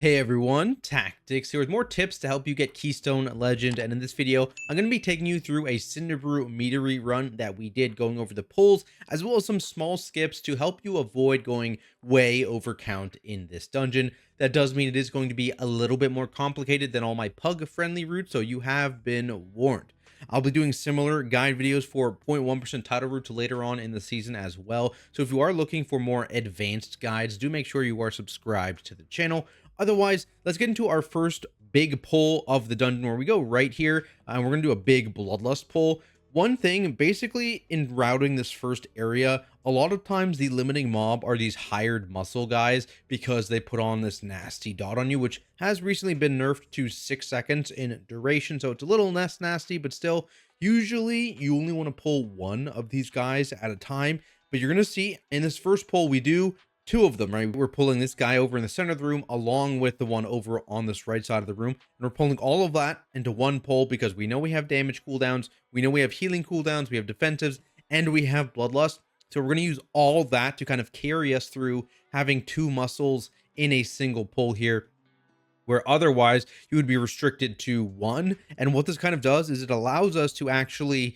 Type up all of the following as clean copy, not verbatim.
Hey everyone, Tactics here with more tips to help you get Keystone Legend, and in this video I'm going to be taking you through a CINDERBREW meadery run that we did, going over the pulls as well as some small skips to help you avoid going way over count in this dungeon. That does mean it is going to be a little bit more complicated than all my pug friendly routes, so you have been warned. I'll be doing similar guide videos for 0.1% title routes later on in the season as well. So if you are looking for more advanced guides, do make sure you are subscribed to the channel. Otherwise, let's get into our first big pull of the dungeon, where we go right here and we're going to do a big bloodlust pull. One thing basically in routing this first area, a lot of times the limiting mob are these hired muscle guys because they put on this nasty dot on you, which has recently been nerfed to 6 seconds in duration. So it's a little less nasty, but still, usually you only want to pull one of these guys at a time. But you're going to see in this first pull, we do two of them, right? We're pulling this guy over in the center of the room along with the one over on this right side of the room. And we're pulling all of that into one pull because we know we have damage cooldowns, we know we have healing cooldowns, we have defensives, and we have bloodlust. So we're going to use all that to kind of carry us through having two muscles in a single pull here, where otherwise you would be restricted to one. And what this kind of does is it allows us to actually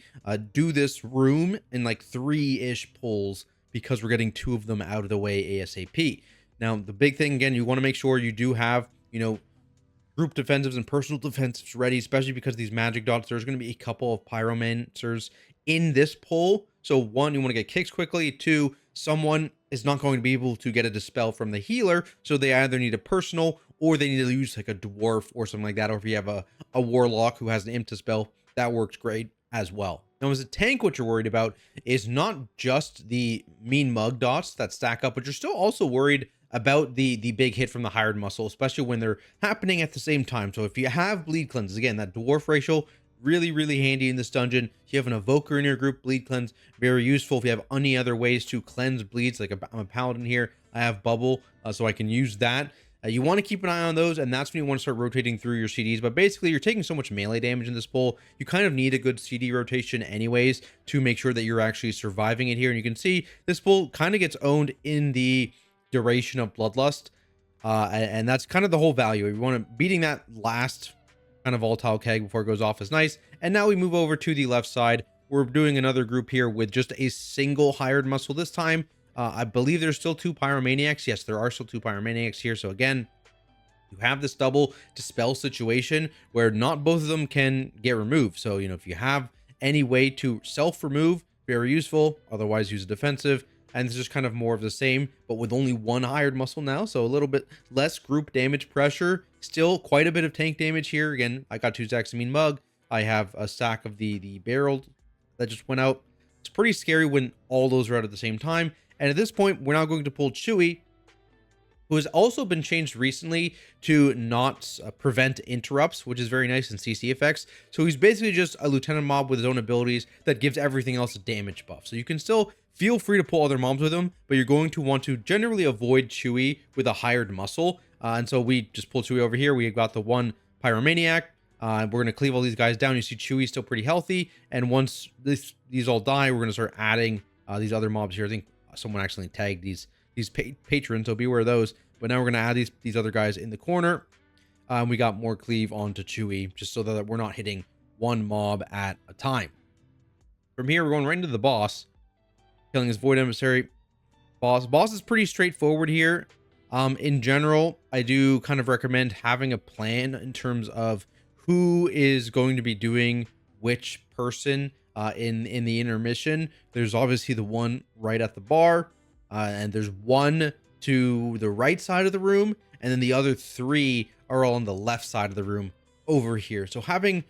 do this room in like 3-ish pulls, because we're getting two of them out of the way ASAP. Now, the big thing, again, you want to make sure you do have, group defensives and personal defensives ready, especially because these magic dots, there's going to be a couple of pyromancers in this pull. So one, you want to get kicks quickly. Two, someone is not going to be able to get a dispel from the healer, so they either need a personal or they need to use like a dwarf or something like that. Or if you have a warlock who has an imp dispel, that works great as well. Now, as a tank, what you're worried about is not just the mean mug dots that stack up, but you're still also worried about the big hit from the hired muscle, especially when they're happening at the same time. So if you have bleed cleanses, again, that dwarf racial, really handy in this dungeon. If you have an evoker in your group, bleed cleanse, very useful. If you have any other ways to cleanse bleeds, like I'm a paladin here, I have bubble, so I can use that. You want to keep an eye on those, and that's when you want to start rotating through your CDs. But basically, you're taking so much melee damage in this pull, you kind of need a good CD rotation anyways to make sure that you're actually surviving it here. And you can see this pull kind of gets owned in the duration of bloodlust, and that's kind of the whole value. You want to beating that last kind of volatile keg before it goes off is nice. And now we move over to the left side. We're doing another group here with just a single hired muscle this time. I believe there's still two pyromaniacs. Yes, there are still two pyromaniacs here. So again, you have this double dispel situation where not both of them can get removed. So, if you have any way to self-remove, very useful. Otherwise, use a defensive. And this is kind of more of the same, but with only one hired muscle now. So a little bit less group damage pressure. Still quite a bit of tank damage here. Again, I got 2 stacks of mean mug. I have a stack of the barrel that just went out. It's pretty scary when all those are out at the same time. And at this point, we're now going to pull Chewy, who has also been changed recently to not prevent interrupts, which is very nice in CC effects. So he's basically just a lieutenant mob with his own abilities that gives everything else a damage buff. So you can still feel free to pull other mobs with him, but you're going to want to generally avoid Chewy with a hired muscle. And so we just pull Chewy over here. We got the one pyromaniac. We're going to cleave all these guys down. You see Chewy still pretty healthy. And once these all die, we're going to start adding these other mobs here. I think someone actually tagged these patrons, so beware of those. But now we're going to add these other guys in the corner. We got more cleave onto Chewy, just so that we're not hitting one mob at a time. From here, we're going right into the boss, killing his Void Emissary. Boss is pretty straightforward here. In general, I do kind of recommend having a plan in terms of who is going to be doing which person in the intermission. There's obviously the one right at the bar, and there's one to the right side of the room, and then the other 3 are all on the left side of the room over here. So having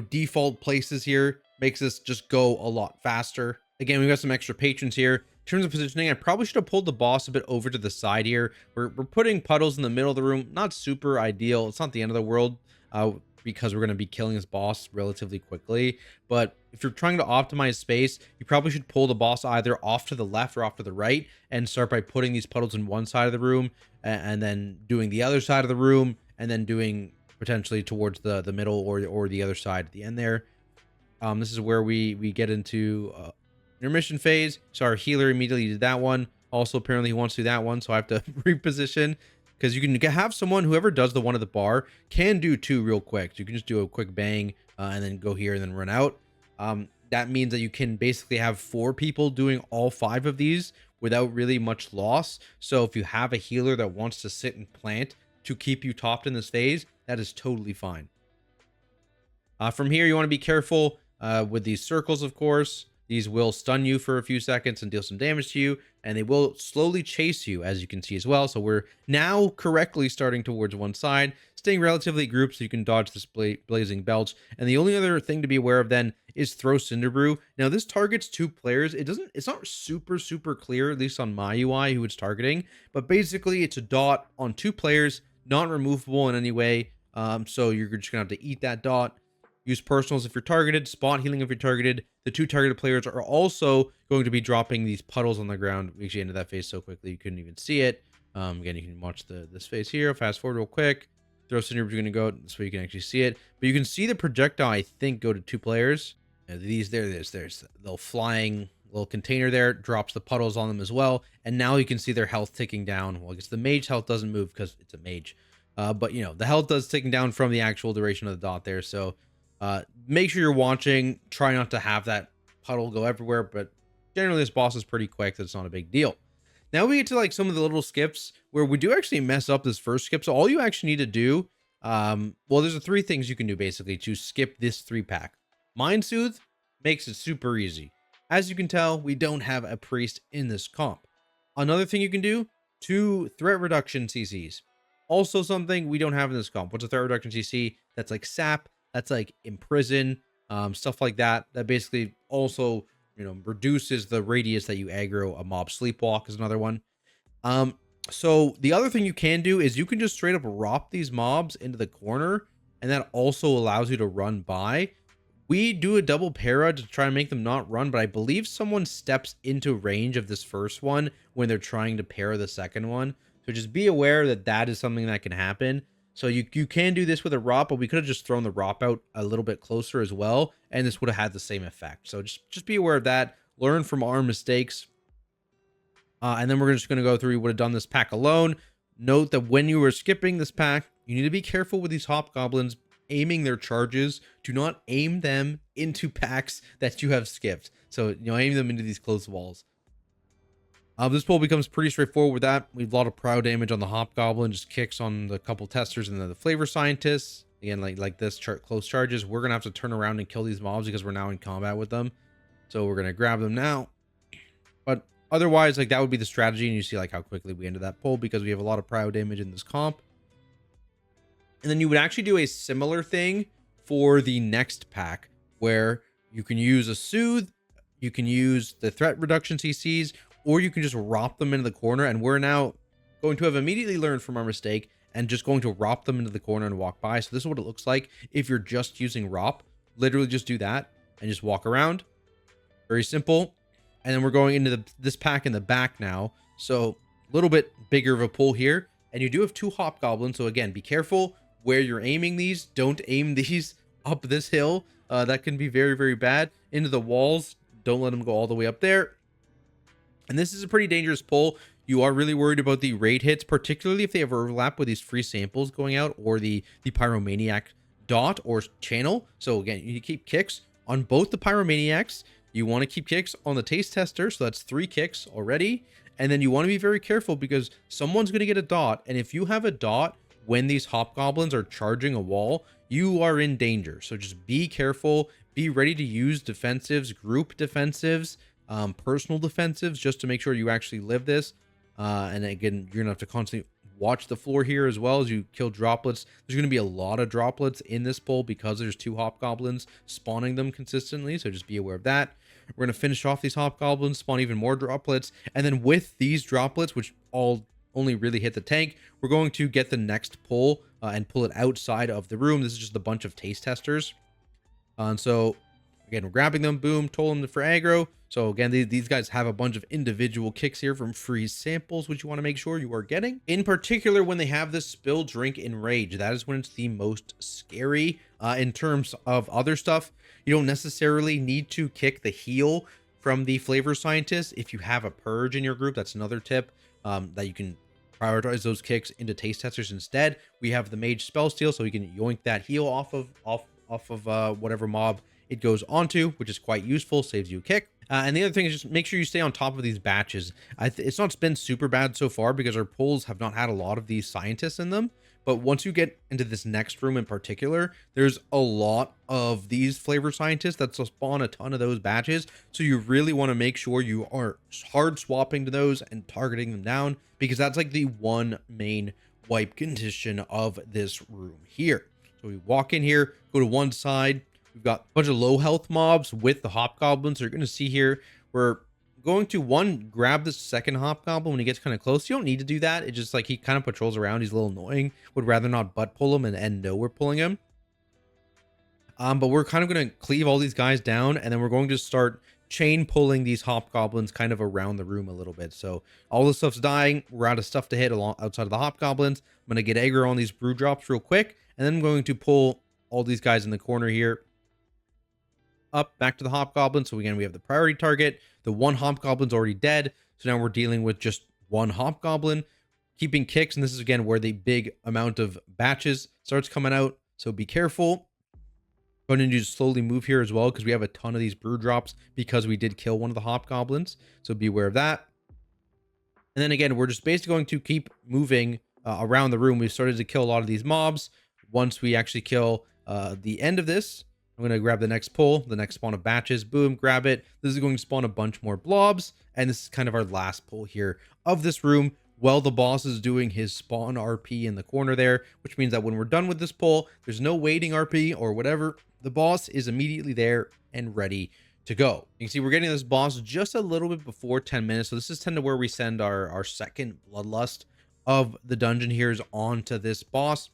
default places here makes this just go a lot faster. Again, we've got some extra patrons here. In terms of positioning, I probably should have pulled the boss a bit over to the side here. We're putting puddles in the middle of the room. Not super ideal. It's not the end of the world, because we're going to be killing this boss relatively quickly. But if you're trying to optimize space, you probably should pull the boss either off to the left or off to the right, and start by putting these puddles in one side of the room, and then doing the other side of the room, and then doing potentially towards the middle or the other side at the end there. This is where we get into intermission phase. So our healer immediately did that one. Also, apparently he wants to do that one, so I have to reposition. because you can have someone, whoever does the one at the bar can do two real quick. So you can just do a quick bang and then go here and then run out. That means that you can basically have 4 people doing all 5 of these without really much loss. So if you have a healer that wants to sit and plant to keep you topped in this phase, that is totally fine. From here, you want to be careful with these circles, of course. These will stun you for a few seconds and deal some damage to you, and they will slowly chase you, as you can see as well. So we're now correctly starting towards one side, staying relatively grouped so you can dodge this blazing belch. And the only other thing to be aware of then is throw Cinderbrew. Now this targets 2 players. It's not super clear, at least on my UI, who it's targeting, but basically it's a dot on 2 players, not removable in any way. So you're just gonna have to eat that dot. Use personals if you're targeted, spot healing if you're targeted. The 2 targeted players are also going to be dropping these puddles on the ground. We actually ended that phase so quickly you couldn't even see it. Again, you can watch this phase here. Fast forward real quick. Throw Cinder, you're going to go this way you can actually see it. But you can see the projectile, I think, go to 2 players. There's the little flying little container there. Drops the puddles on them as well. And now you can see their health ticking down. Well, I guess the mage health doesn't move because it's a mage. But, you know, the health does ticking down from the actual duration of the dot there. So make sure you're watching. Try not to have that puddle go everywhere, but generally this boss is pretty quick. That's not a big deal. Now we get to like some of the little skips where we do actually mess up this first skip. So all you actually need to do, well, there's 3 things you can do basically to skip this 3-pack. Mind Soothe makes it super easy. As you can tell, we don't have a priest in this comp. Another thing you can do, 2 threat reduction CCs. Also something we don't have in this comp. What's a threat reduction CC? That's like sap. That's like imprison, stuff like that. That basically also, you know, reduces the radius that you aggro a mob. Sleepwalk is another one. So the other thing you can do is you can just straight up rop these mobs into the corner, and that also allows you to run by. We do a double para to try to make them not run, but I believe someone steps into range of this first one when they're trying to para the second one. So just be aware that that is something that can happen. So you can do this with a ROP, but we could have just thrown the ROP out a little bit closer as well, and this would have had the same effect. So just be aware of that. Learn from our mistakes. And then we're just going to go through, you would have done this pack alone. Note that when you were skipping this pack, you need to be careful with these hobgoblins aiming their charges. Do not aim them into packs that you have skipped. So, you know, aim them into these close walls. This pull becomes pretty straightforward with that. We have a lot of prow damage on the hobgoblin, just kicks on the couple testers and then the flavor scientists. Again, like this close charges, we're gonna have to turn around and kill these mobs because we're now in combat with them. So we're gonna grab them now. But otherwise, like that would be the strategy, and you see like how quickly we ended that pull because we have a lot of prow damage in this comp. And then you would actually do a similar thing for the next pack where you can use a soothe, you can use the threat reduction CCs, or you can just rop them into the corner. And we're now going to have immediately learned from our mistake and just going to rop them into the corner and walk by. So this is what it looks like if you're just using rop. Literally just do that and just walk around. Very simple. And then we're going into this pack in the back now. So a little bit bigger of a pull here. And you do have 2 hobgoblins. So again, be careful where you're aiming these. Don't aim these up this hill. That can be very, very bad. Into the walls. Don't let them go all the way up there. And this is a pretty dangerous pull. You are really worried about the raid hits, particularly if they have overlap with these free samples going out or the Pyromaniac dot or channel. So again, you keep kicks on both the Pyromaniacs. You want to keep kicks on the taste tester. So that's 3 kicks already. And then you want to be very careful because someone's going to get a dot. And if you have a dot when these hobgoblins are charging a wall, you are in danger. So just be careful. Be ready to use defensives, group defensives, personal defensives, just to make sure you actually live this. And again, you're gonna have to constantly watch the floor here as well as you kill droplets. There's gonna be a lot of droplets in this pull because there's 2 hobgoblins spawning them consistently, so just be aware of that. We're gonna finish off these hobgoblins, spawn even more droplets, and then with these droplets, which all only really hit the tank, we're going to get the next pull and pull it outside of the room. This is just a bunch of taste testers. And so again, we're grabbing them, boom, toll them for aggro. So again, these guys have a bunch of individual kicks here from free samples, which you want to make sure you are getting. In particular, when they have this spill, drink, and rage, that is when it's the most scary. In terms of other stuff, you don't necessarily need to kick the heal from the flavor scientist. If you have a purge in your group, that's another tip that you can prioritize those kicks into taste testers instead. We have the mage spell steal, so we can yoink that heal off of whatever mob it goes onto, which is quite useful, saves you a kick. And the other thing is just make sure you stay on top of these batches. It's not been super bad so far because our pulls have not had a lot of these scientists in them. But once you get into this next room in particular, there's a lot of these flavor scientists that spawn a ton of those batches. So you really want to make sure you are hard swapping to those and targeting them down, because that's like the one main wipe condition of this room here. So we walk in here, go to one side. We've got a bunch of low health mobs with the hobgoblins. So you're going to see here, we're going to grab the second hobgoblin when he gets kind of close. You don't need to do that. It's just like he kind of patrols around. He's a little annoying. Would rather not butt pull him and know we're pulling him. But we're kind of going to cleave all these guys down, and then we're going to start chain pulling these hobgoblins kind of around the room a little bit. So all this stuff's dying. We're out of stuff to hit outside of the hobgoblins. I'm going to get aggro on these brew drops real quick, and then I'm going to pull all these guys in the corner here up back to the hobgoblin. So again, we have the priority target. The one hobgoblin's already dead, so now we're dealing with just one hobgoblin, keeping kicks. And this is again where the big amount of batches starts coming out, so be careful. Going to just slowly move here as well, because we have a ton of these brew drops because we did kill one of the hobgoblins, so be aware of that. And then again, we're just basically going to keep moving around the room. We've started to kill a lot of these mobs. Once we actually kill the end of this, I'm going to grab the next pull, the next spawn of batches. Boom, grab it. This is going to spawn a bunch more blobs. And this is kind of our last pull here of this room, while the boss is doing his spawn RP in the corner there, which means that when we're done with this pull, there's no waiting RP or whatever. The boss is immediately there and ready to go. You can see we're getting this boss just a little bit before 10 minutes. So this is 10 to where we send our second bloodlust of the dungeon here is onto this boss.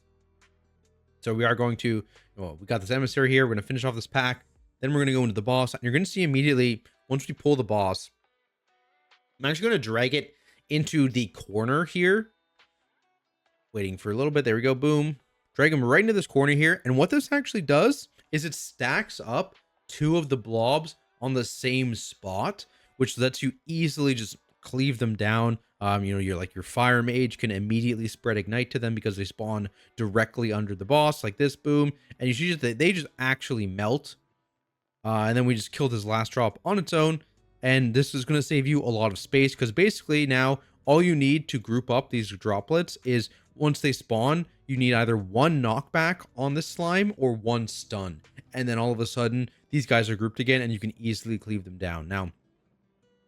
So we are going to, well, we got this emissary here. We're going to finish off this pack. Then we're going to go into the boss. And you're going to see immediately, once we pull the boss, I'm actually going to drag it into the corner here. Waiting for a little bit. There we go. Boom. Drag him right into this corner here. And what this actually does is it stacks up two of the blobs on the same spot, which lets you easily just cleave them down. You're like your fire mage can immediately spread ignite to them because they spawn directly under the boss like this. Boom. And you see just they just actually melt. And then we just killed his last drop on its own. And this is going to save you a lot of space, because basically now all you need to group up these droplets is once they spawn, you need either one knockback on this slime or one stun. And then all of a sudden these guys are grouped again and you can easily cleave them down. Now,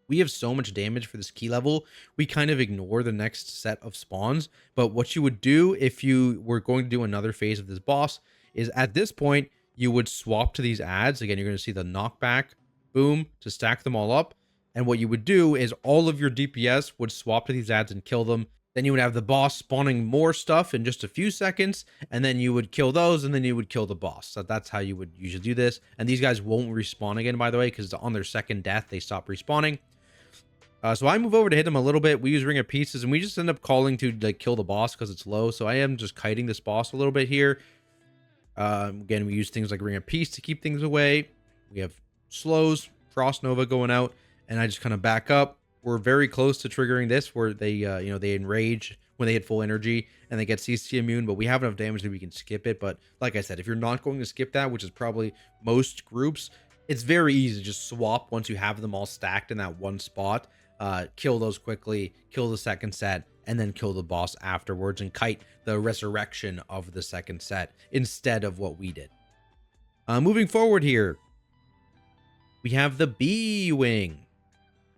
we have so much damage for this key level, we kind of ignore the next set of spawns. But what you would do if you were going to do another phase of this boss is at this point, you would swap to these adds. Again, you're going to see the knockback, boom, to stack them all up. And what you would do is all of your DPS would swap to these adds and kill them. Then you would have the boss spawning more stuff in just a few seconds, and then you would kill those, and then you would kill the boss. So that's how you would usually do this. And these guys won't respawn again, by the way, because on their second death, they stop respawning. So I move over to hit him a little bit. We use Ring of Pieces, and we just end up calling to like kill the boss because it's low. So I am just kiting this boss a little bit here. Again, we use things like Ring of Peace to keep things away. We have slows, Frost Nova going out, and I just kind of back up. We're very close to triggering this where they, they enrage when they hit full energy and they get CC immune, but we have enough damage that we can skip it. But like I said, if you're not going to skip that, which is probably most groups, it's very easy to just swap once you have them all stacked in that one spot. Kill those quickly, kill the second set, and then kill the boss afterwards and kite the resurrection of the second set instead of what we did. Moving forward here, we have the bee wing.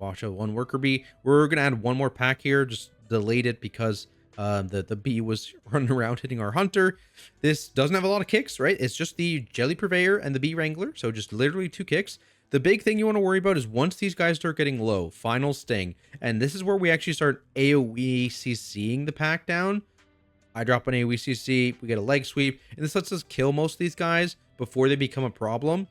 Watch out, one worker bee. We're going to add one more pack here. Just delayed it because the bee was running around hitting our hunter. This doesn't have a lot of kicks, right? It's just the jelly purveyor and the bee wrangler. So just literally 2 kicks. The big thing you want to worry about is once these guys start getting low, final sting. And this is where we actually start AoE CCing the pack down. I drop an AoE CC, we get a leg sweep, and this lets us kill most of these guys before they become a problem.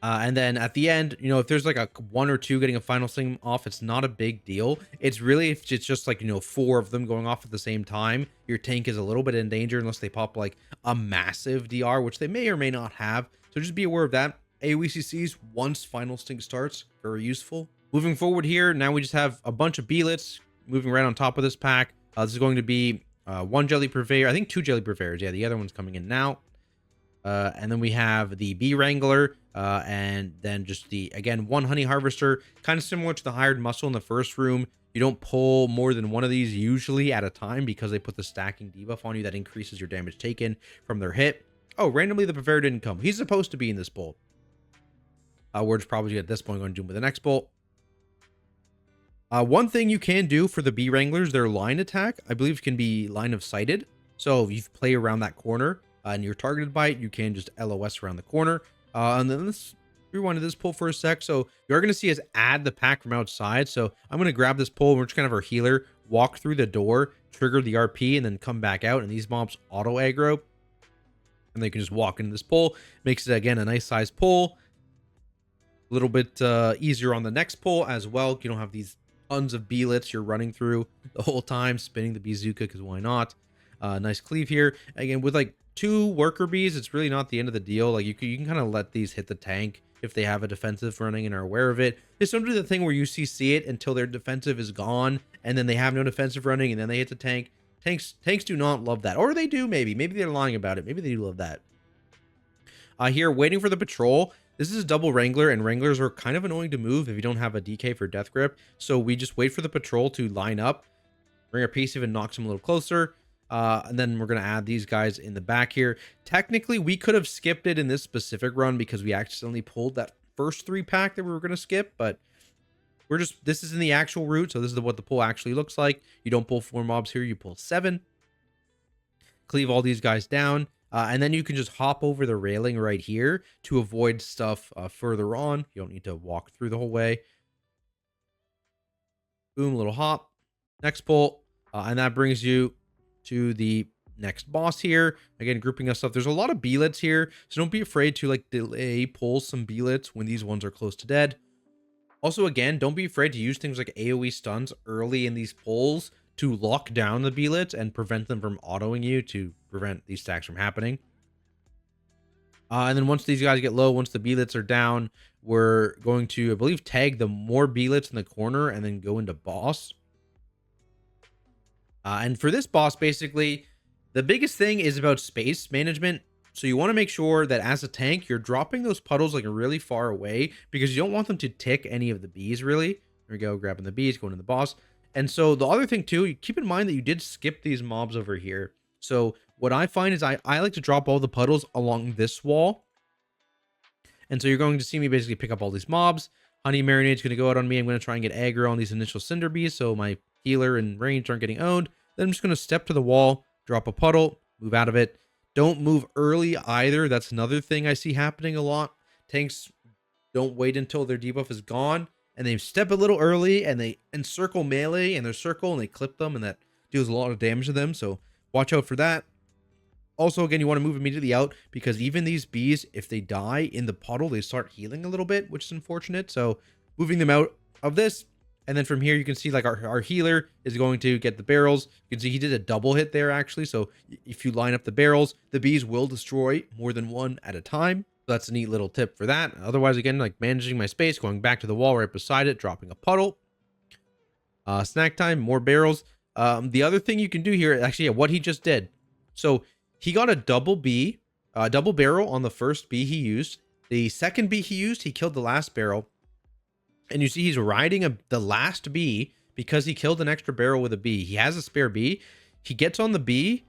And then at the end, if there's like a 1 or 2 getting a final sting off, it's not a big deal. It's really, if it's just like, 4 of them going off at the same time, your tank is a little bit in danger unless they pop like a massive DR, which they may or may not have. So just be aware of that. AoE CCs once final sting starts, very useful. Moving forward here, now we just have a bunch of beelets moving right on top of this pack. This is going to be 1 jelly purveyor. I think 2 jelly purveyors. Yeah, the other one's coming in now. And then we have the bee wrangler, and then just the, again, 1 honey harvester, kind of similar to the hired muscle in the first room. You don't pull more than 1 of these usually at a time because they put the stacking debuff on you that increases your damage taken from their hit. Oh, randomly the purveyor didn't come. He's supposed to be in this pull. We're just probably at this point going to do him with the next pull. One thing you can do for the bee wranglers, their line attack, I believe, can be line of sighted. So if you play around that corner and you're targeted by it, you can just LOS around the corner. And then let's rewind to this pull for a sec. So you're going to see us add the pack from outside. So I'm going to grab this pull. We're just kind of our healer, walk through the door, trigger the RP, and then come back out. And these mobs auto aggro. And they can just walk into this pull. Makes it, again, a nice size pull. A little bit easier on the next pull as well. You don't have these tons of beelets you're running through the whole time, spinning the bazooka, because why not? Nice cleave here. Again, with like 2 worker bees, it's really not the end of the deal. Like you can kind of let these hit the tank if they have a defensive running and are aware of it. It's don't do the thing where you CC it until their defensive is gone, and then they have no defensive running, and then they hit the tank. Tanks do not love that. Or they do, maybe. Maybe they're lying about it. Maybe they do love that. Here, waiting for the patrol. This is a double Wrangler, and Wranglers are kind of annoying to move if you don't have a DK for Death Grip. So we just wait for the patrol to line up, bring our piece, even knocks them a little closer. And then we're going to add these guys in the back here. Technically, we could have skipped it in this specific run because we accidentally pulled that first 3 pack that we were going to skip. But we're just, this is in the actual route. So this is what the pull actually looks like. You don't pull 4 mobs here, you pull 7. Cleave all these guys down. And then you can just hop over the railing right here to avoid stuff further on. You don't need to walk through the whole way. Boom, little hop. Next pull. And that brings you to the next boss here. Again, grouping us up. There's a lot of beelets here, so don't be afraid to like delay, pull some beelets when these ones are close to dead. Also, again, don't be afraid to use things like AoE stuns early in these pulls to lock down the beelets and prevent them from autoing you to prevent these stacks from happening. And then once these guys get low, once the beelets are down, we're going to, I believe, tag the more beelets in the corner and then go into boss. And for this boss, basically, the biggest thing is about space management. So you want to make sure that as a tank, you're dropping those puddles like really far away because you don't want them to tick any of the bees, really. There we go, grabbing the bees, going to the boss. And so the other thing too, keep in mind that you did skip these mobs over here. So what I find is I like to drop all the puddles along this wall. And so you're going to see me basically pick up all these mobs. Honey Marinade's going to go out on me. I'm going to try and get aggro on these initial Cinder Bees so my healer and range aren't getting owned. Then I'm just going to step to the wall, drop a puddle, move out of it. Don't move early either. That's another thing I see happening a lot. Tanks don't wait until their debuff is gone, and they step a little early, and they encircle melee in their circle, and they clip them, and that deals a lot of damage to them. So watch out for that. Also, again, you want to move immediately out because even these bees, if they die in the puddle, they start healing a little bit, which is unfortunate. So moving them out of this. And then from here, you can see like our healer is going to get the barrels. You can see he did a double hit there, actually. So if you line up the barrels, the bees will destroy more than one at a time. So that's a neat little tip for that. Otherwise, again, like managing my space, going back to the wall right beside it, dropping a puddle. Snack time, more barrels. The other thing you can do here, actually, yeah, what he just did. So he got a double barrel on the first bee he used. The second bee he used, he killed the last barrel. And you see he's riding the last bee because he killed an extra barrel with a bee. He has a spare bee. He gets on the bee,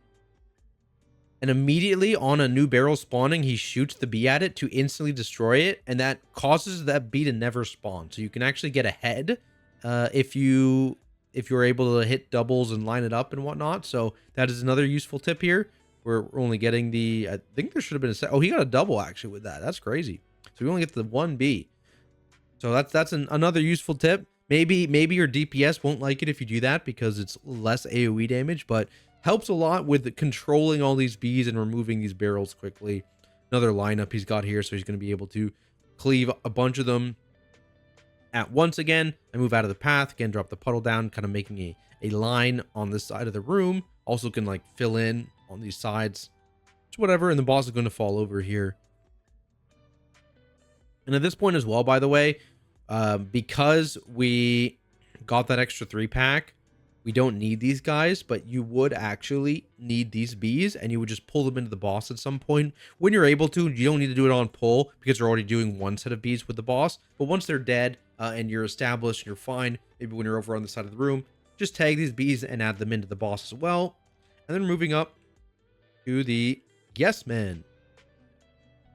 and immediately on a new barrel spawning, he shoots the bee at it to instantly destroy it, and that causes that bee to never spawn. So you can actually get ahead if you're able to hit doubles and line it up and whatnot. So that is another useful tip here. We're only getting the, I think there should have been a set. Oh, he got a double actually with that. That's crazy. So we only get the 1 bee. So that's another useful tip. Maybe your DPS won't like it if you do that because it's less AoE damage, but helps a lot with controlling all these bees and removing these barrels quickly. Another lineup he's got here, so he's going to be able to cleave a bunch of them at once again. I move out of the path, again, drop the puddle down, kind of making a line on this side of the room. Also can like fill in on these sides. It's whatever, and the boss is going to fall over here. And at this point as well, by the way, because we got that extra 3-pack, we don't need these guys, but you would actually need these bees, and you would just pull them into the boss at some point when you're able to. You don't need to do it on pull because you're already doing one set of bees with the boss. But once they're dead and you're established and you're fine, maybe when you're over on the side of the room, just tag these bees and add them into the boss as well. And then moving up to the Yes Men.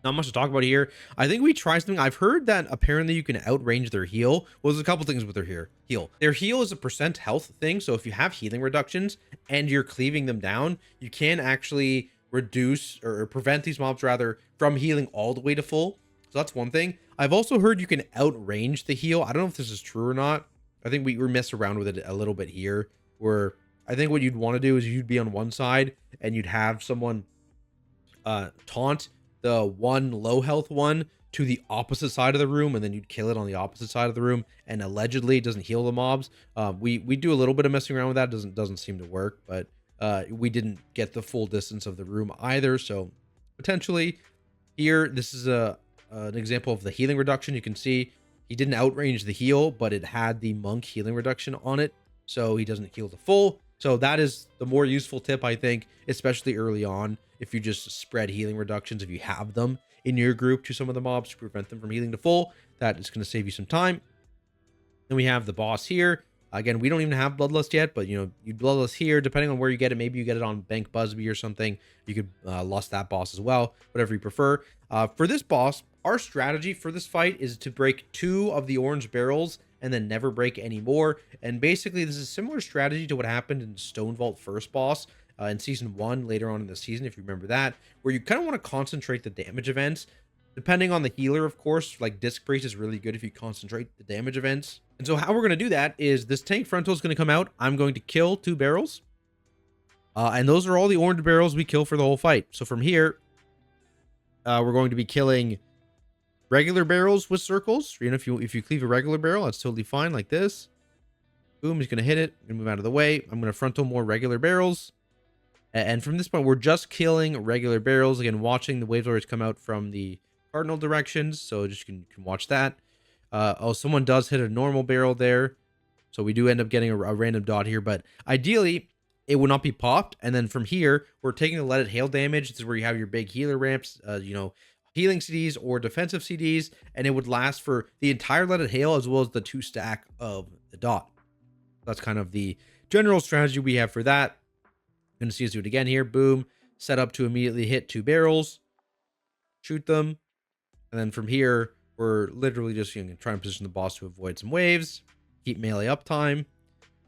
Not much to talk about here. I think we tried something. I've heard that apparently you can outrange their heal. Well, there's a couple things with their heal. Their heal is a % health thing. So if you have healing reductions and you're cleaving them down, you can actually reduce or prevent these mobs rather from healing all the way to full. So that's one thing. I've also heard you can outrange the heal. I don't know if this is true or not. I think we mess around with it a little bit here, where I think what you'd want to do is you'd be on one side and you'd have someone taunt the one low health one to the opposite side of the room, and then you'd kill it on the opposite side of the room, and allegedly it doesn't heal the mobs. We do a little bit of messing around with that. Doesn't seem to work, but we didn't get the full distance of the room either. So potentially here, this is an example of the healing reduction. You can see he didn't outrange the heal, but it had the monk healing reduction on it, so he doesn't heal the full. So that is the more useful tip, I think, especially early on, if you just spread healing reductions, if you have them in your group to some of the mobs to prevent them from healing to full. That is going to save you some time. Then we have the boss here. Again, we don't even have Bloodlust yet, but, you know, you Bloodlust here, depending on where you get it. Maybe you get it on Benk Buzzbee or something. You could lust that boss as well, whatever you prefer. For this boss, our strategy for this fight is to break 2 of the orange barrels and then never break any more. And basically, this is a similar strategy to what happened in Stone Vault first boss in season 1 later on in the season, if you remember that, where you kind of want to concentrate the damage events. Depending on the healer, of course, like Disc Priest is really good if you concentrate the damage events. And so how we're going to do that is this tank frontal is going to come out. I'm going to kill 2 barrels. And those are all the orange barrels we kill for the whole fight. So from here, we're going to be killing regular barrels with circles. You know, if you cleave a regular barrel, that's totally fine, like this. Boom, he's going to hit it. I'm going to move out of the way. I'm going to frontal more regular barrels. And from this point, we're just killing regular barrels. Again, watching the wave lords come out from the cardinal directions. So just you can watch that. Oh, someone does hit a normal barrel there. So we do end up getting a random dot here. But ideally, it will not be popped. And then from here, we're taking the Let It Hail damage. This is where you have your big healer ramps, you know, healing CDs or defensive CDs. And it would last for the entire Let It Hail as well as the 2 stack of the dot. That's kind of the general strategy we have for that. Going to see us do it again here. Boom. Set up to immediately hit 2 barrels. Shoot them. And then from here, we're literally just going to try and position the boss to avoid some waves. Keep melee uptime.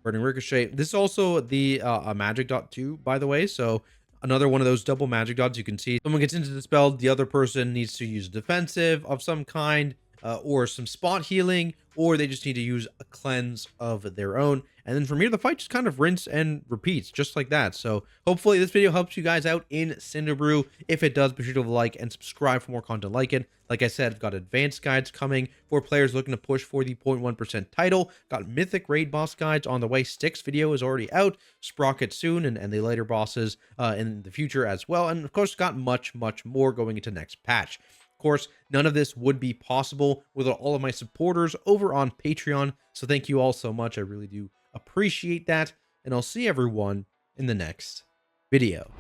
Burning Ricochet. This is also the magic dot too, by the way. So another one of those double magic dots. You can see someone gets into dispelled. The other person needs to use defensive of some kind. Or some spot healing, or they just need to use a cleanse of their own. And then from here, the fight just kind of rinse and repeats, just like that. So hopefully this video helps you guys out in CINDERBREW. If it does, be sure to like and subscribe for more content like it. Like I said, I've got advanced guides coming for players looking to push for the 0.1% title. Got mythic raid boss guides on the way. Styx video is already out. Sprocket soon, and the later bosses in the future as well. And of course, got much more going into next patch. Of course, none of this would be possible without all of my supporters over on Patreon. So thank you all so much. I really do appreciate that. And I'll see everyone in the next video.